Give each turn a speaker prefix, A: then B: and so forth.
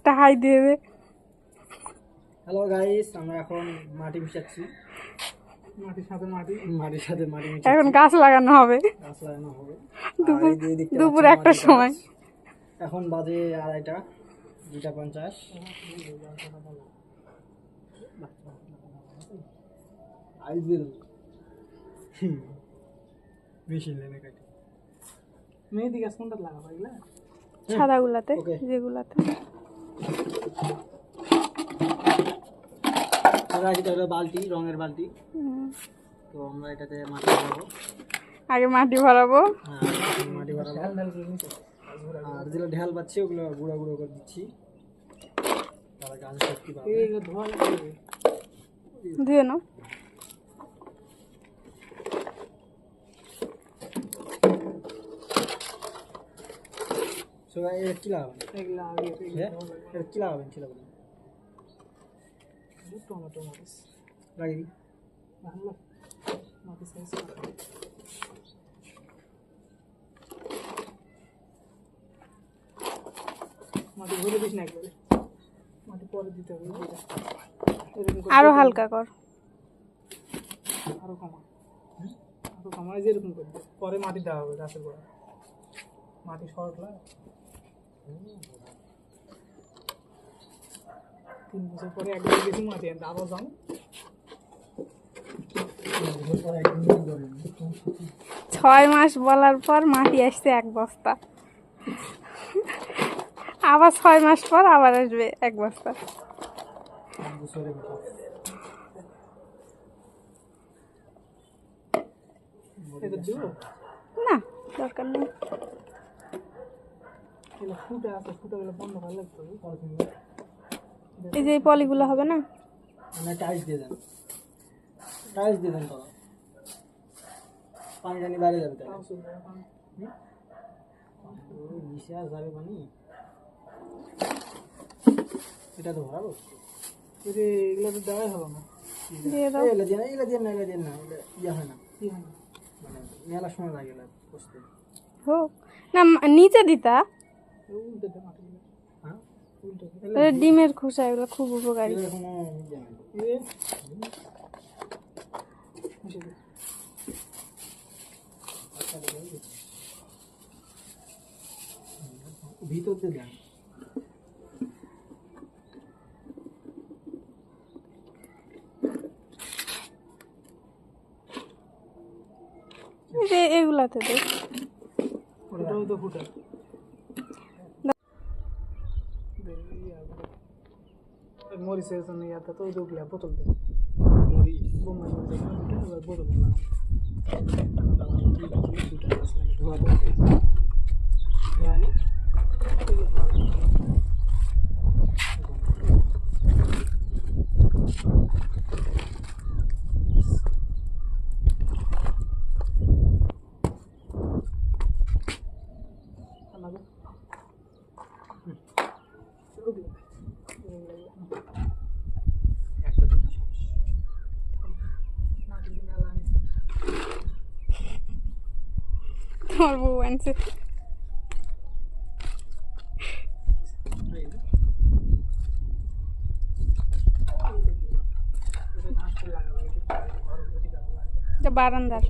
A: একটা হাই দিয়ে দে।
B: Hello guys, আমরা এখন মাটি মিশাচ্ছি। মাটির সাথে মাটি মিশাচ্ছি।
A: এখন গাছ লাগানো হবে
B: গাছ লাগানো হবে।
A: দুপুর একটার সময়।
B: এখন বাজে 2:30, 2:50। আইজেল মেশিন লেনে কাটি মেহেদি গাছ কোনটা লাগাবো? এগুলা
A: সাদা গুলাতে, যেগুলাতে
B: বালতি, রঙের বালতি। তো আমরা এটাতে মাটি ভরাবো।
A: আগে মাটি ভরাবো,
B: মাটি ভরাবো আর যেগুলো ঢেল পাচ্ছি ওগুলো গুঁড়ো গুঁড়ো করে দিচ্ছি। তাহলে গাছ শক্তি পাবে।
A: ধুয়ে নাও।
B: কি লাগাবেন? কি লাগাবেন? টমেটো মরিচ লাগিয়ে মাটি ভরে দিস না একবারে, মাটি পরে দিতে হবে।
A: আরো হালকা কর,
B: আরো কমা যেরকম করবে। পরে মাটি দেওয়া হবে গাছের গোড়া। মাটি সরলা 3 বছর পরে একবার বেশি মাটি আনতে আবার যাও।
A: 6 মাস বলার পর মাটি আসছে 1 বস্তা, আবার 6 মাস পর আবার আসবে 1 বস্তা। না দরকার নেই। এই যে পলিগুলো হবে না?
B: টাইলস দিয়ে দেন, টাইলস দিয়ে দেন। তো পানি জানি বাইরে যাবে, তাই নিচে আর যাবে পানি। এটা তো ভরাবো, এগুলো তো দেওয়াই হলো না।
A: দিয়ে দাও।
B: এগুলো দিয়ে না, এগুলো দিয়ে না, এগুলো দিয়ে না, ইয়ে হয় না, মানে মেলা সময় লাগে না বসতে।
A: হোক না, নিচে দিতা। ডিমের খোসা এগুলো খুব উপকারী।
B: ভিতর দিয়ে দেন।
A: এগুলাতে দে।
B: ওটাও তো ফুটা। মরিচের জন্য ইয়াটা তো ওইগুলা বোতল দেন। মরিচ বোম্বাই মরিচ বোতল দিলাম।
A: তোমার বউ আনছে। বারান্দার